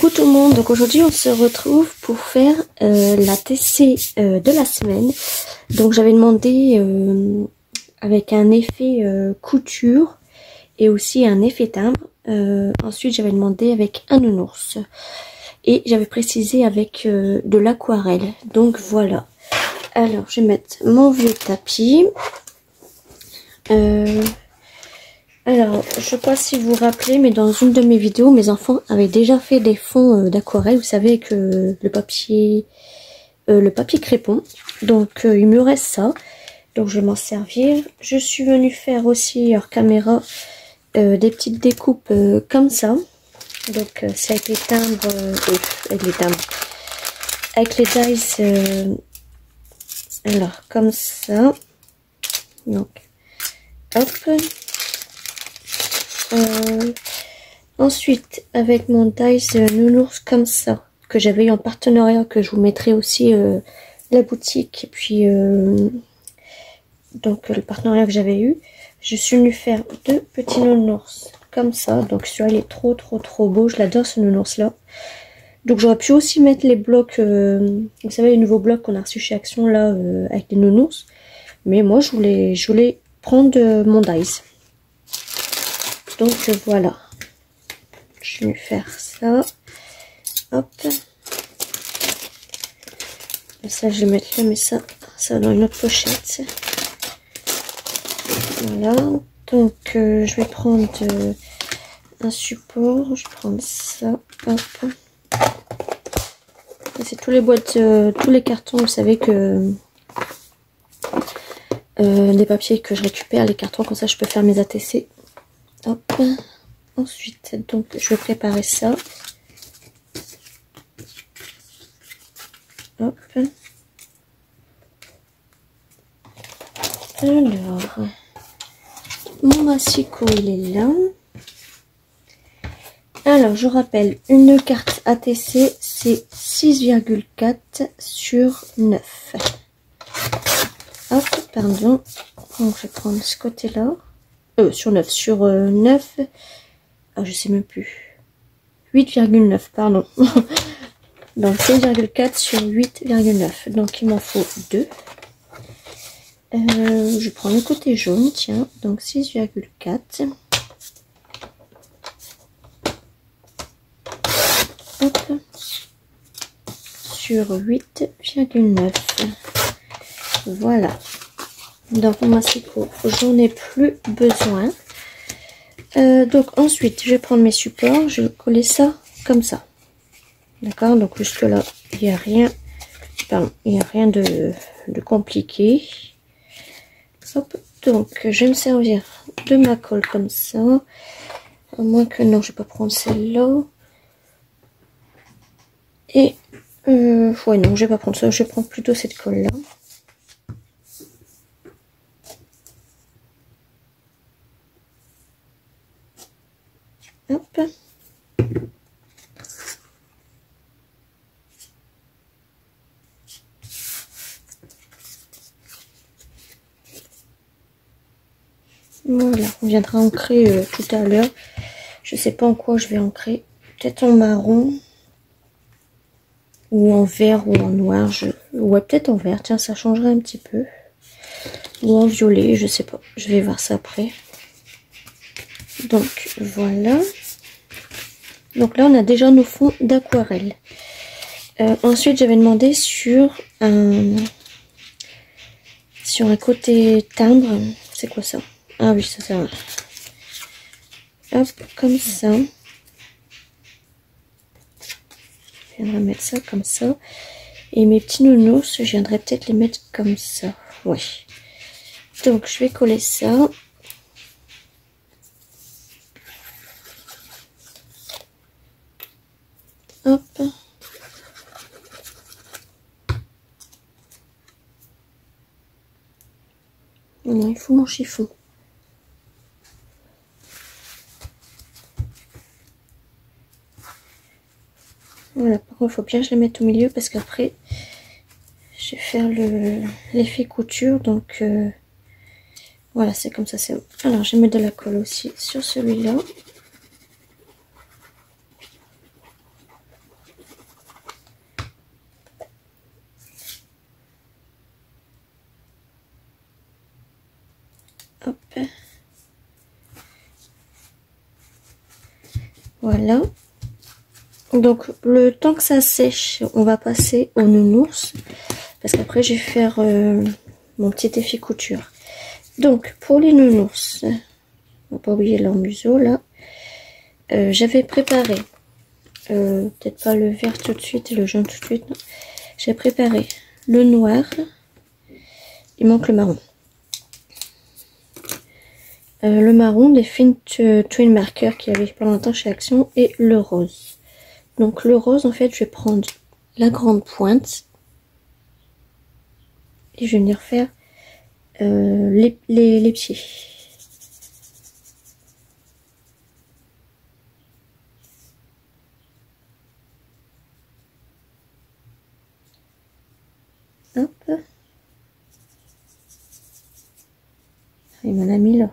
Coucou tout le monde, donc aujourd'hui on se retrouve pour faire la TC de la semaine. Donc j'avais demandé avec un effet couture et aussi un effet timbre. Ensuite j'avais demandé avec un nounours et j'avais précisé avec de l'aquarelle. Donc voilà. Alors je vais mettre mon vieux tapis. Alors, je sais pas si vous vous rappelez, mais dans une de mes vidéos, mes enfants avaient déjà fait des fonds d'aquarelle, vous savez, avec le papier crépon. Donc, il me reste ça. Donc, je vais m'en servir. Je suis venue faire aussi hors caméra des petites découpes comme ça. Donc, c'est avec les timbres, avec les dies, alors, comme ça. Donc, hop. Ensuite avec mon dies nounours comme ça que j'avais eu en partenariat, que je vous mettrai aussi la boutique et puis donc le partenariat que j'avais eu, je suis venue faire deux petits nounours comme ça. Donc celui-là il est trop beau, je l'adore ce nounours là. Donc j'aurais pu aussi mettre les blocs, vous savez les nouveaux blocs qu'on a reçus chez Action là avec les nounours, mais moi je voulais prendre mon dies. Donc voilà, je vais faire ça, hop, et ça je vais mettre là, mais ça dans une autre pochette. Voilà, donc je vais prendre un support, je vais prendre ça, hop, c'est tous les boîtes, tous les cartons, vous savez que des papiers que je récupère, les cartons, comme ça je peux faire mes ATC. Hop. Ensuite, donc, je vais préparer ça. Hop. Alors, mon massicot, il est là. Alors, je rappelle, une carte ATC, c'est 6,4 sur 9. Hop, pardon. Donc, je vais prendre ce côté-là. Sur 9, sur 9, je sais même plus, 8,9, pardon. Donc 6,4 sur 8,9, donc il m'en faut 2. Je prends le côté jaune, tiens, donc 6,4. Hop, sur 8,9. Voilà. Donc mon massicot, j'en ai plus besoin. Donc ensuite, je vais prendre mes supports, je vais coller ça comme ça. D'accord, donc jusque là, il n'y a rien, de compliqué. Hop, donc je vais me servir de ma colle comme ça. À moins que non, je vais pas prendre celle-là. Et ouais non, je vais pas prendre ça, je vais prendre plutôt cette colle-là. Hop. Voilà, on viendra ancrer tout à l'heure. Je sais pas en quoi je vais ancrer. Peut-être en marron. Ou en vert ou en noir. Ouais, peut-être en vert. Tiens, ça changerait un petit peu. Ou en violet, je sais pas. Je vais voir ça après. Donc voilà. Donc là on a déjà nos fonds d'aquarelle. Ensuite j'avais demandé sur un côté timbre. C'est quoi ça? Ah oui, ça. Hop, comme ça. Je viendrai mettre ça comme ça. Et mes petits nounours, je viendrai peut-être les mettre comme ça. Ouais. Donc je vais coller ça. Hop. Non, il faut mon chiffon. Voilà, par contre, il faut bien que je les mette au milieu parce qu'après, je vais faire l'effet couture. Donc, voilà, c'est comme ça, c'est bon. Alors, je vais mettre de la colle aussi sur celui-là. Voilà. Donc le temps que ça sèche, on va passer au nounours. Parce qu'après je vais faire mon petit effet couture. Donc pour les nounours, on va pas oublier leur museau là. J'avais préparé, peut-être pas le vert tout de suite et le jaune tout de suite. J'ai préparé le noir. Il manque le marron. Le marron des Fine Twin Marker qu'il y avait pas longtemps chez Action et le rose. Donc le rose, en fait, je vais prendre la grande pointe et je vais venir faire les pieds. Hop. Il m'en a mis là.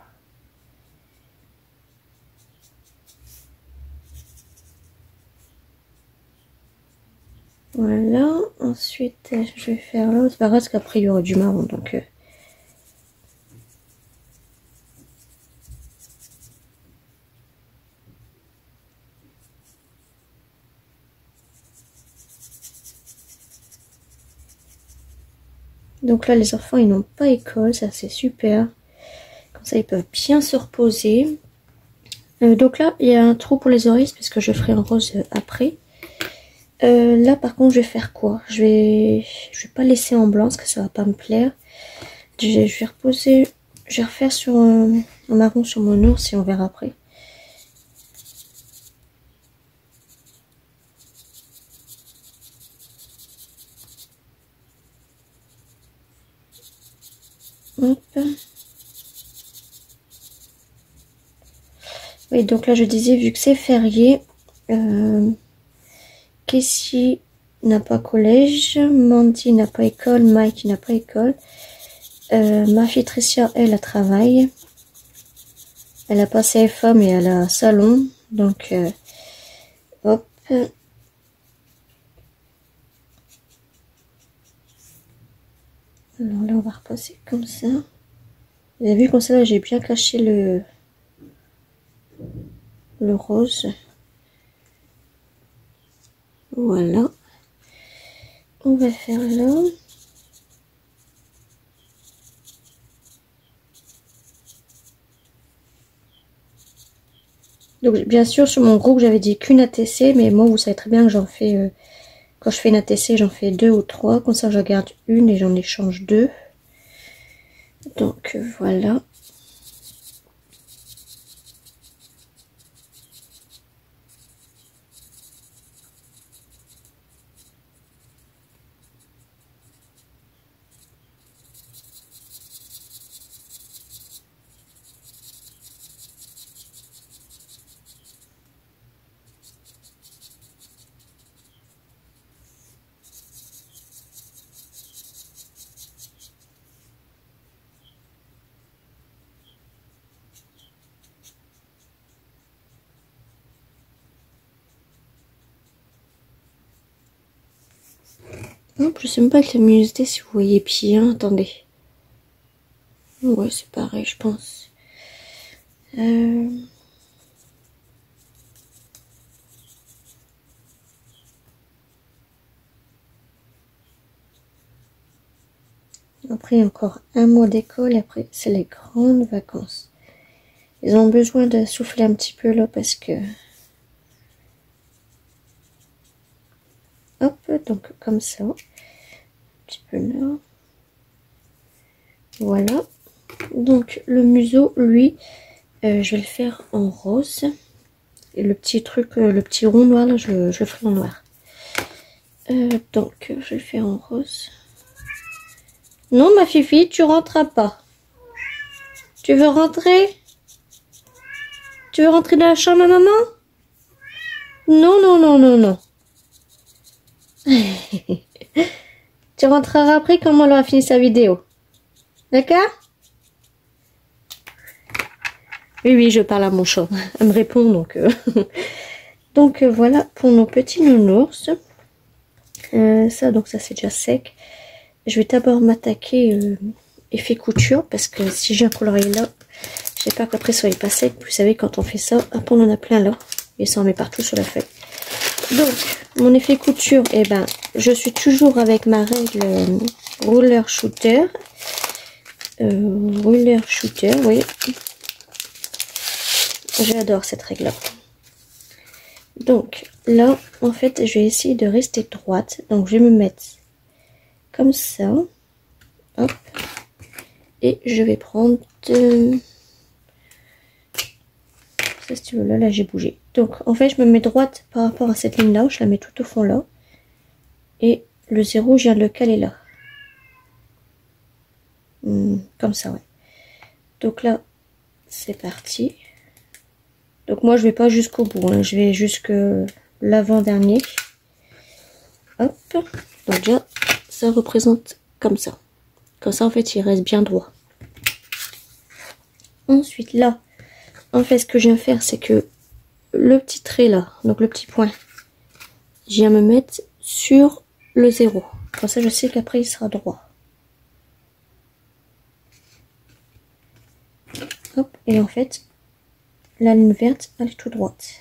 Voilà, ensuite je vais faire là, c'est pas grave parce qu'après il y aura du marron donc donc là les enfants ils n'ont pas école, ça c'est super, comme ça ils peuvent bien se reposer. Donc là il y a un trou pour les oreilles parce que je ferai un rose après. Là par contre je vais faire quoi, je vais pas laisser en blanc parce que ça va pas me plaire. Je vais reposer, je vais refaire sur un marron sur mon ours et on verra après. Hop. Oui, donc là je disais, vu que c'est férié, Kessie n'a pas collège, Mandy n'a pas école, Mike n'a pas école, ma fille Tricia, elle travaille, elle a pas CFA mais elle a salon, donc hop. Alors là on va repasser comme ça. Vous avez vu comme ça là j'ai bien caché le rose. Voilà. On va faire là. Donc bien sûr sur mon groupe j'avais dit qu'une ATC, mais moi vous savez très bien que j'en fais, quand je fais une ATC j'en fais 2 ou 3, comme ça je garde une et j'en échange 2. Donc voilà. Hop, je sais même pas avec la luminosité si vous voyez bien. Attendez. Ouais, c'est pareil, je pense. Après, il y a encore un mois d'école et après, c'est les grandes vacances. Ils ont besoin de souffler un petit peu là parce que... Hop, donc comme ça. Un petit peu là. Voilà. Donc le museau, lui, je vais le faire en rose. Et le petit truc, le petit rond noir, là, je le ferai en noir. Donc je le fais en rose. Non, ma fifi, tu rentreras pas. Tu veux rentrer? Tu veux rentrer dans la chambre à maman? Non, non, non, non, non. Tu rentreras après quand on aura fini sa vidéo. D'accord? Oui, oui, je parle à mon chat. Elle me répond, donc... Donc, voilà pour nos petits nounours. Ça, donc ça, c'est déjà sec. Je vais d'abord m'attaquer effet couture, parce que si j'ai un colorier là, J'espère qu'après ça n'est pas sec. Vous savez, quand on fait ça, après on en a plein là. Et ça en met partout sur la feuille. Donc, mon effet couture, eh ben, je suis toujours avec ma règle roller shooter. Roller shooter, oui. J'adore cette règle-là. Donc, là, en fait, je vais essayer de rester droite. Donc, je vais me mettre comme ça. Hop. Et je vais prendre... Ça, si tu veux, là j'ai bougé. Donc, en fait, je me mets droite par rapport à cette ligne-là. Je la mets tout au fond là. Et le 0, je viens de le caler là. Comme ça, ouais. Donc là, c'est parti. Donc moi, je vais pas jusqu'au bout. Hein. Je vais jusque l'avant-dernier. Hop. Donc déjà, ça représente comme ça. Comme ça, en fait, il reste bien droit. Ensuite, là, en fait, ce que je viens faire, c'est que le petit trait là, donc le petit point, je viens me mettre sur le 0. Comme ça, je sais qu'après, il sera droit. Hop. Et en fait, la ligne verte, elle est tout droite.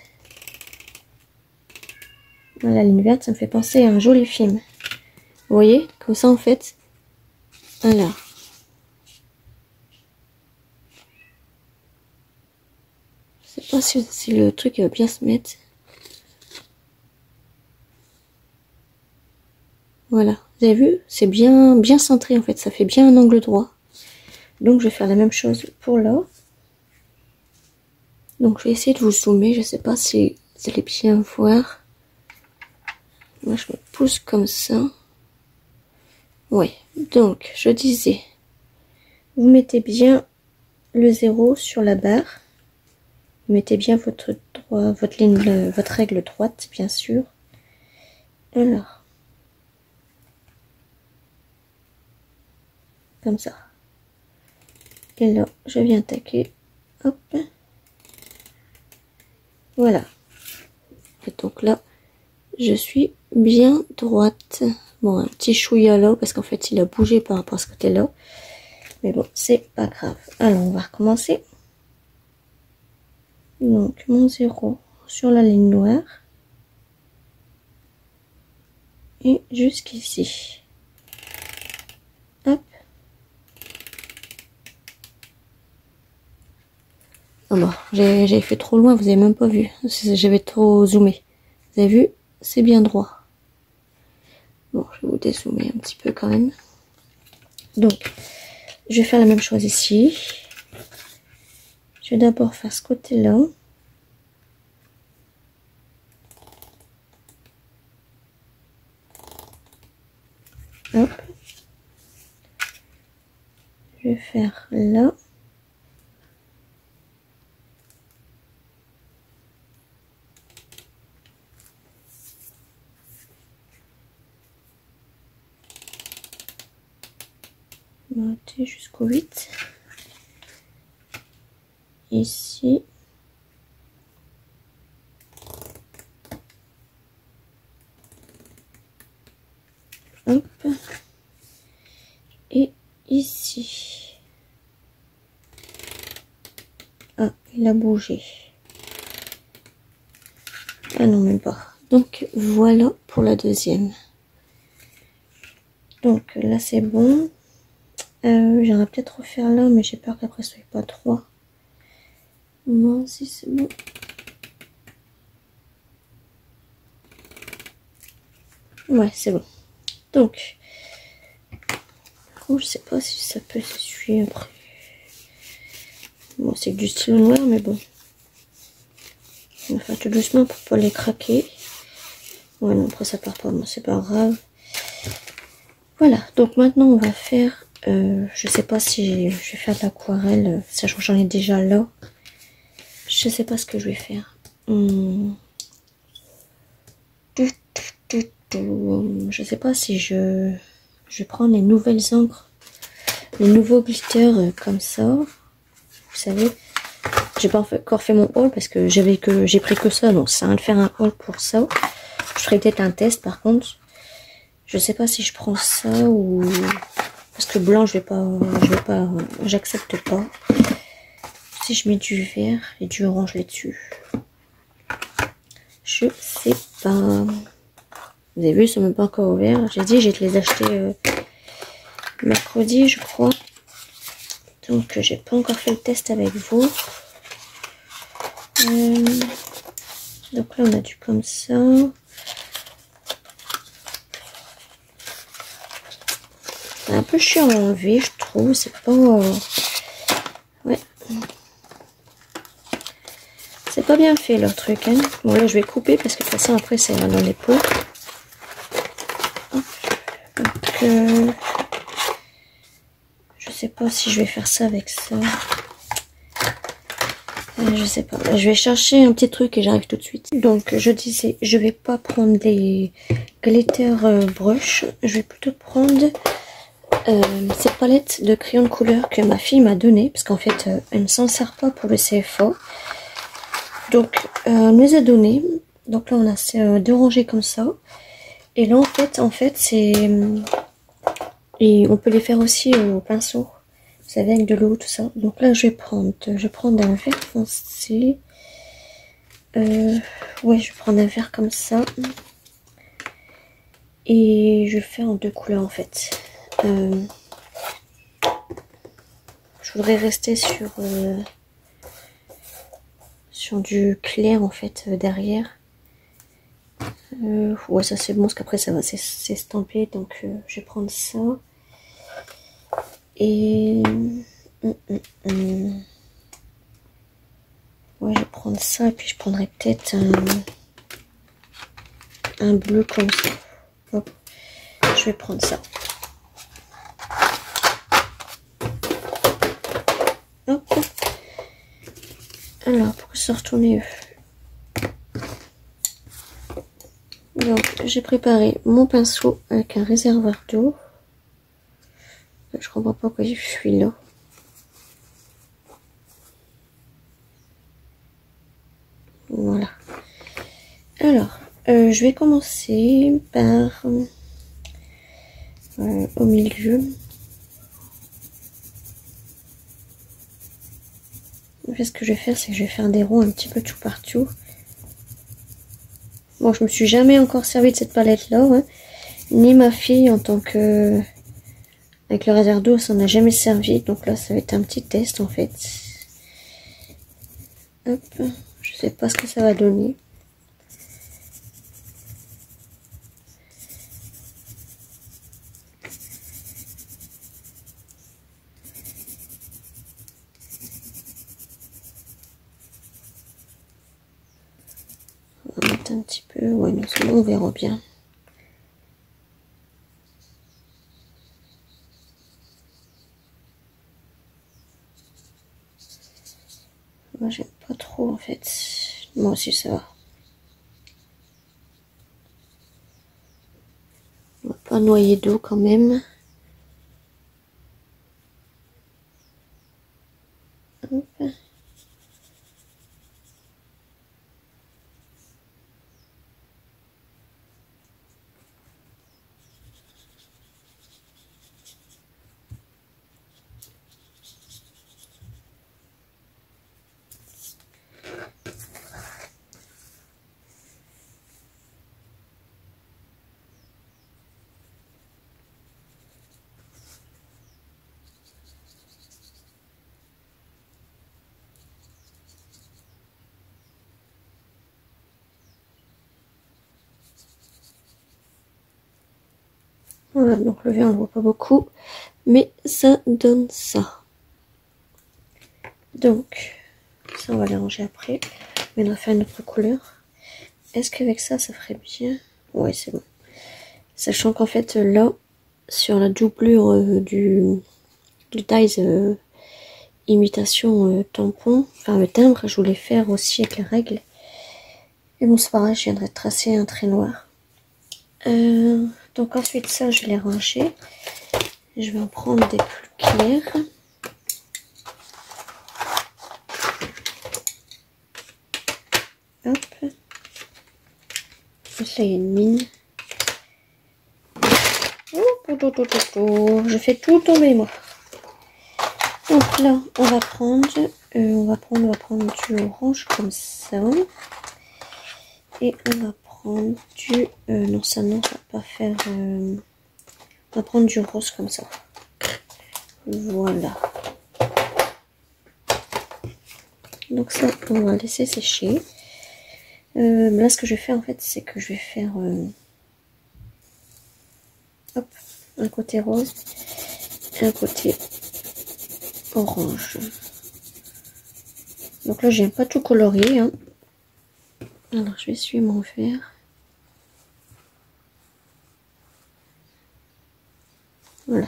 La ligne verte, ça me fait penser à un joli film. Vous voyez, comme ça en fait, voilà. Je sais pas si le truc va bien se mettre. Voilà, vous avez vu, c'est bien centré en fait, ça fait bien un angle droit. Donc je vais faire la même chose pour là. Donc je vais essayer de vous zoomer, je sais pas si vous allez bien voir. Moi je me pousse comme ça. Ouais, donc je disais, vous mettez bien le 0 sur la barre. Vous mettez bien votre ligne, votre règle droite, bien sûr. Alors, comme ça. Et là, je viens attaquer. Hop. Voilà. Et donc là, je suis bien droite. Bon, un petit chouïa là, parce qu'en fait, il a bougé par rapport à ce côté-là. Mais bon, c'est pas grave. Alors, on va recommencer. Donc, mon 0 sur la ligne noire. Et jusqu'ici. Hop. Ah bon, j'ai fait trop loin, vous avez même pas vu. J'avais trop zoomé. Vous avez vu, c'est bien droit. Bon, je vais vous dézoomer un petit peu quand même. Donc, je vais faire la même chose ici. Je vais d'abord faire ce côté-là. Hop. Je vais faire là. Monter jusqu'au 8. Ici. Hop. Et ici. Ah, il a bougé. Ah non, même pas. Donc, voilà pour la deuxième. Donc, là, c'est bon. J'aimerais peut-être refaire là, mais j'ai peur qu'après, ce soit pas trop. Non, si c'est bon. Ouais, c'est bon. Donc, je sais pas si ça peut s'essuyer après. Bon, c'est du stylo noir, mais bon. On va faire tout doucement pour pas les craquer. Ouais, non, après ça part pas, bon, c'est pas grave. Voilà, donc maintenant on va faire, je sais pas si je vais faire de l'aquarelle, sachant que j'en ai déjà là. Je sais pas ce que je vais faire. Je sais pas si je vais prendre les nouvelles encres, les nouveaux glitters comme ça. Vous savez, j'ai pas encore fait mon haul parce que j'ai pris que ça, donc ça sert à rien de faire un haul pour ça. Je ferai peut-être un test par contre. Je sais pas si je prends ça ou parce que blanc j'accepte pas. si je mets du vert et du orange là-dessus. Je sais pas. Vous avez vu, ils sont même pas encore ouverts. J'ai dit, j'ai te les acheter mercredi, je crois. Donc, j'ai pas encore fait le test avec vous. Donc là, on a du comme ça. C'est un peu chiant à enlever, je trouve. C'est pas... Ouais. C'est pas bien fait, leur truc. Hein. Bon, là, je vais couper parce que de toute façon, après, ça ira dans les pots. Donc, je sais pas si je vais faire ça avec ça. Je sais pas. Je vais chercher un petit truc et j'arrive tout de suite. Donc, je disais, je vais pas prendre des glitter brush. Je vais plutôt prendre cette palette de crayons de couleur que ma fille m'a donnée. Parce qu'en fait, elle ne s'en sert pas pour le CFA. Donc, elle nous a donné. Donc là, on a deux rangées comme ça. Et là, en fait, c'est... Et on peut les faire aussi au pinceau. Vous savez, avec de l'eau, tout ça. Donc là, je vais prendre un vert foncé. Ouais, je vais prendre un vert comme ça. Et je le fais en deux couleurs, en fait. Je voudrais rester sur du clair, en fait, derrière. Ouais, ça c'est bon, parce qu'après, ça va s'estamper. Donc, je vais prendre ça. Et... Ouais, je vais prendre ça et puis je prendrai peut-être un bleu comme ça. Hop. Je vais prendre ça. Hop. Alors, pour se retourner. Donc, j'ai préparé mon pinceau avec un réservoir d'eau. Je comprends pas pourquoi je suis là. Voilà. Alors, je vais commencer par au milieu. En fait, ce que je vais faire, c'est que je vais faire des ronds un petit peu tout partout. Bon, je me suis jamais encore servi de cette palette-là, hein. Ni ma fille en tant que... Avec le réservoir d'eau, ça n'a jamais servi. Donc là, ça va être un petit test, en fait. Hop. Je sais pas ce que ça va donner. On va mettre un petit peu. Ouais, non, c'est bon, on verra bien. Moi, j'aime pas trop, en fait. Moi aussi, ça va. On va pas noyer d'eau quand même. Hop. Voilà, donc le vert, on ne voit pas beaucoup, mais ça donne ça. Donc, ça, on va les ranger après. Mais on va faire une autre couleur. Est-ce qu'avec ça, ça ferait bien? Ouais, c'est bon. Sachant qu'en fait, là, sur la doublure du dies imitation tampon, enfin le timbre, je voulais faire aussi avec les règles. Et bon, c'est pareil, je viendrai tracer un trait noir. Donc ensuite, ça, je vais les ranger. Je vais en prendre des plus clairs. Hop. Là, il y a une mine. Je fais tout tomber, moi. Donc là, on va prendre du orange comme ça. Et on va prendre du... non, ça non, ça va pas faire... on va prendre du rose comme ça. Voilà. Donc ça, on va laisser sécher. Là, ce que je vais faire, en fait, c'est que je vais faire... hop, un côté rose et un côté orange. Donc là, je viens pas tout colorier, hein. Alors, je vais essuyer mon verre. Voilà.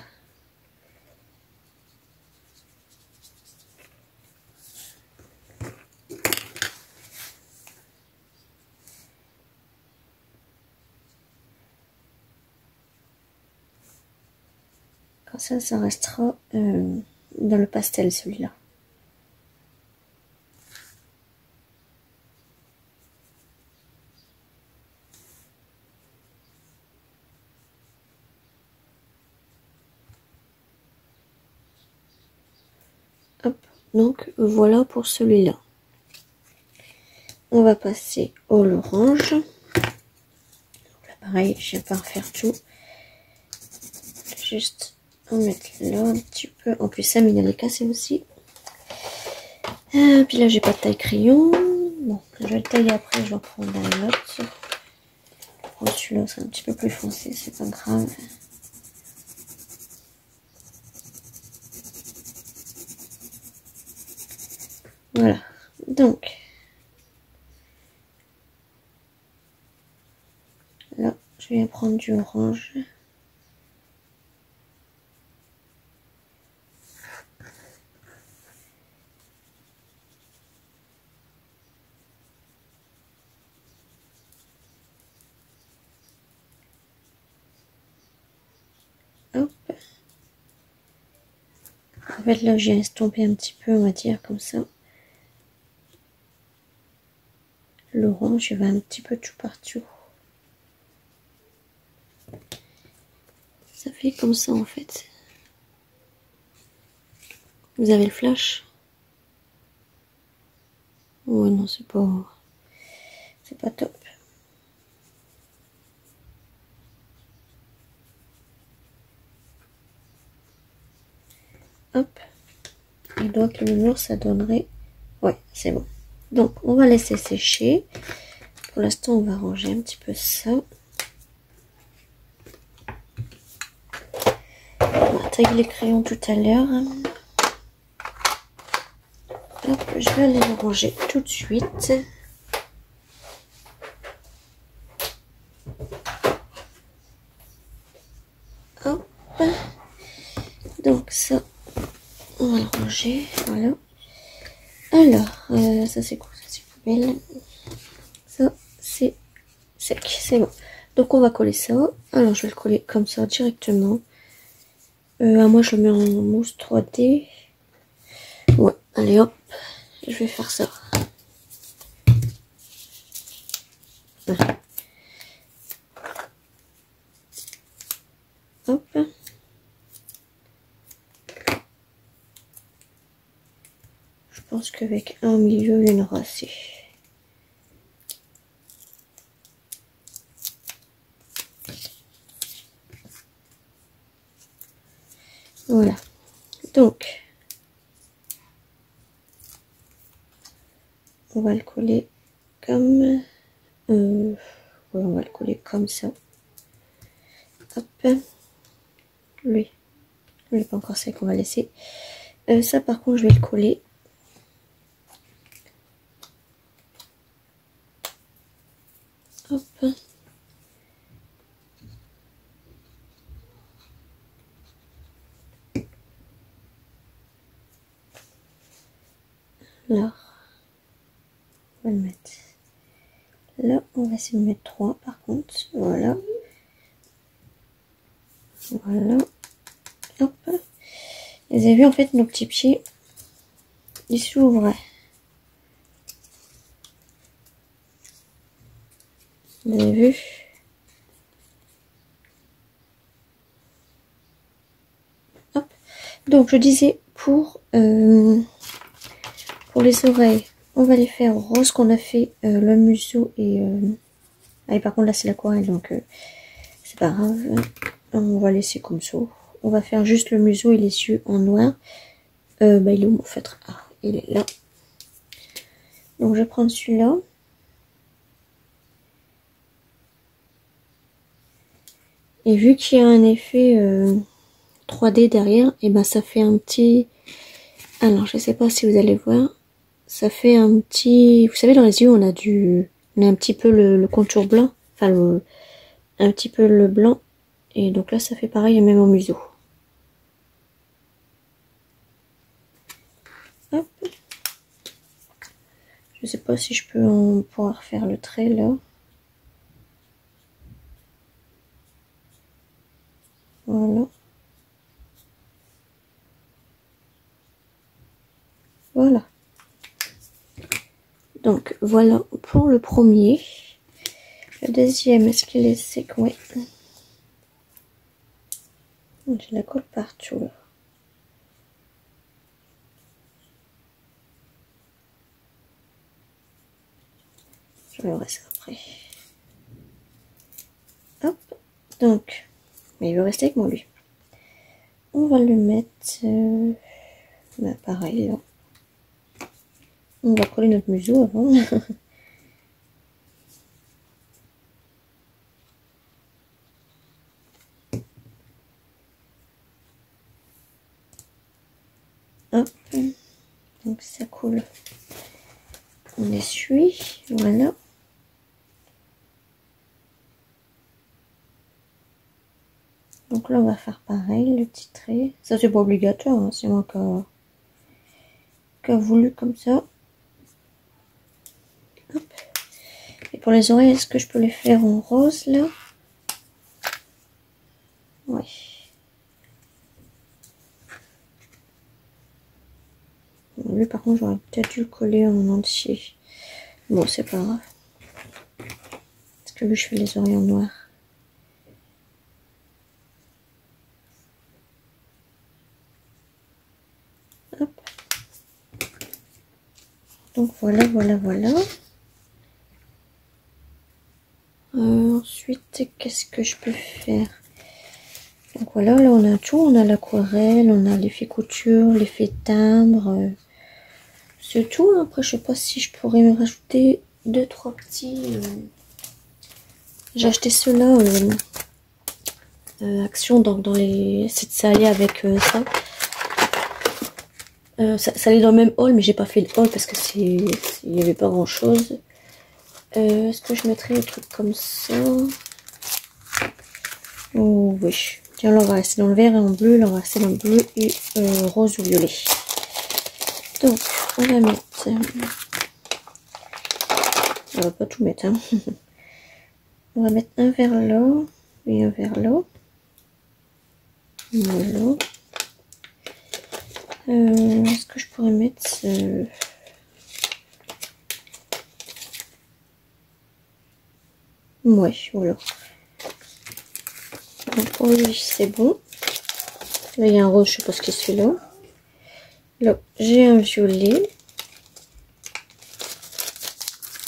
Comme ça restera dans le pastel, celui-là. Hop, donc voilà pour celui-là. On va passer au l'orange. Là, pareil, je vais pas refaire tout. Juste en mettre là un petit peu. En plus, ça, il allait casser aussi. Puis là, j'ai pas de taille crayon. Bon, je vais le tailler après, je vais en prendre un autre. Oh, celui-là, c'est un petit peu plus foncé, c'est pas grave. Voilà, donc là, je vais prendre du orange. Hop. En fait, là, j'ai estompé un petit peu, on va dire, comme ça. L'orange, je vais un petit peu tout partout. Ça fait comme ça, en fait. Vous avez le flash? Ouais, non, c'est pas top. Hop. Et donc, le noir, ça donnerait... Ouais, c'est bon. Donc, on va laisser sécher. Pour l'instant, on va ranger un petit peu ça. On va tailler les crayons tout à l'heure. Hop, je vais aller les ranger tout de suite. Hop. Donc ça, on va le ranger. Voilà. Alors, ça c'est quoi? Ça c'est poubelle. Ça c'est sec, c'est bon. Donc on va coller ça. Alors je vais le coller comme ça directement. Moi je le mets en mousse 3D. Ouais, allez hop, je vais faire ça. Voilà. Hop. Je pense qu'avec un au milieu, il y en aura assez. Voilà. Donc, on va le coller comme... ouais, on va le coller comme ça. Hop. Lui, il n'est pas encore sec, on va laisser. Ça, par contre, je vais le coller. Hop. Là, on va le mettre. Là, on va essayer de mettre 3 par contre. Voilà. Voilà. Hop. Et vous avez vu, en fait, nos petits pieds, ils s'ouvrent. Vous avez vu? Hop. Donc, je disais, pour les oreilles, on va les faire rose qu'on a fait le museau et... Ah, et par contre là c'est l'aquarelle donc c'est pas grave. On va laisser comme ça. On va faire juste le museau et les yeux en noir. Il est où mon feutre? Ah, il est là. Donc je vais prendre celui-là. Et vu qu'il y a un effet 3D derrière, et ben ça fait un petit... Alors je sais pas si vous allez voir. Ça fait un petit... Vous savez dans les yeux on a un petit peu le contour blanc. Enfin un petit peu le blanc. Et donc là ça fait pareil même au museau. Hop. Je sais pas si je peux pouvoir faire le trait là. Voilà. Voilà. Donc voilà pour le premier. Le deuxième, est-ce qu'il est sec? Oui. J'ai la colle partout là. Je le reste après. Hop. Donc, mais il veut rester avec moi lui. On va le mettre pareil là. On va coller notre museau avant. Hop. Donc ça coule. On essuie. Voilà. Donc là on va faire pareil, le petit trait. Ça c'est pas obligatoire, hein, c'est moi qui a voulu comme ça. Hop. Et pour les oreilles, est-ce que je peux les faire en rose là? Oui. Lui par contre j'aurais peut-être dû le coller en entier. Bon c'est pas grave. Parce que lui je fais les oreilles en noir. Hop. Donc voilà, voilà, voilà. Ensuite, qu'est-ce que je peux faire? Donc voilà, là on a tout. On a l'aquarelle, on a l'effet couture, l'effet timbre. C'est tout. Après, je sais pas si je pourrais me rajouter 2-3 petits... J'ai acheté ceux-là, Action, donc dans les... Ça allait avec ça. Ça allait dans le même haul, mais j'ai pas fait le haul parce que il y avait pas grand chose. Est-ce que je mettrais un truc comme ça? Oh oui. Tiens, là on va rester dans le vert et en bleu, là on va rester dans le bleu et rose ou violet. Donc on va mettre... On va pas tout mettre, hein. On va mettre un vert là et un vert là. Voilà. Est-ce que je pourrais mettre... Ouais, voilà. Donc pour lui, c'est bon. Là, il y a un rose, je sais pas ce que c'est là. Là, j'ai un violet.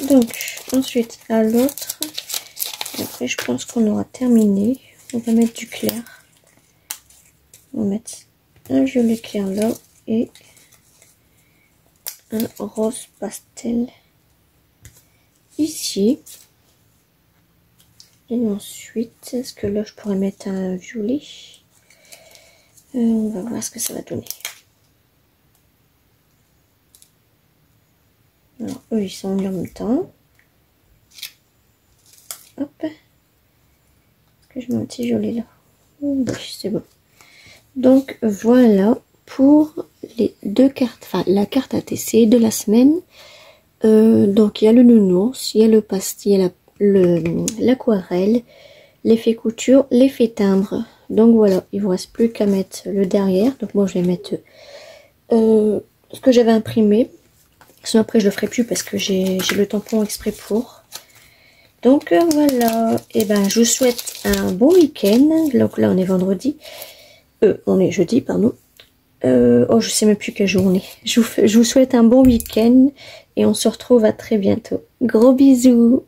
Donc, ensuite, à l'autre. Après, je pense qu'on aura terminé. On va mettre du clair. On va mettre un violet clair là et un rose pastel ici. Et ensuite, est-ce que là je pourrais mettre un violet? On va voir ce que ça va donner. Alors eux ils sont mis en même temps. Hop. Est-ce que je mets un petit violet là? Oui, c'est bon. Donc voilà pour les deux cartes, enfin la carte ATC de la semaine. Donc il y a le nounours, il y a le pastel, il y a l'aquarelle, l'effet couture, l'effet timbre. Donc voilà, il vous reste plus qu'à mettre le derrière. Donc moi je vais mettre ce que j'avais imprimé. Sinon après je le ferai plus parce que j'ai le tampon exprès pour. Donc voilà, et ben je vous souhaite un bon week-end. Donc là on est vendredi, on est jeudi pardon. Oh, je sais même plus quelle journée. Je vous souhaite un bon week-end et on se retrouve à très bientôt. Gros bisous!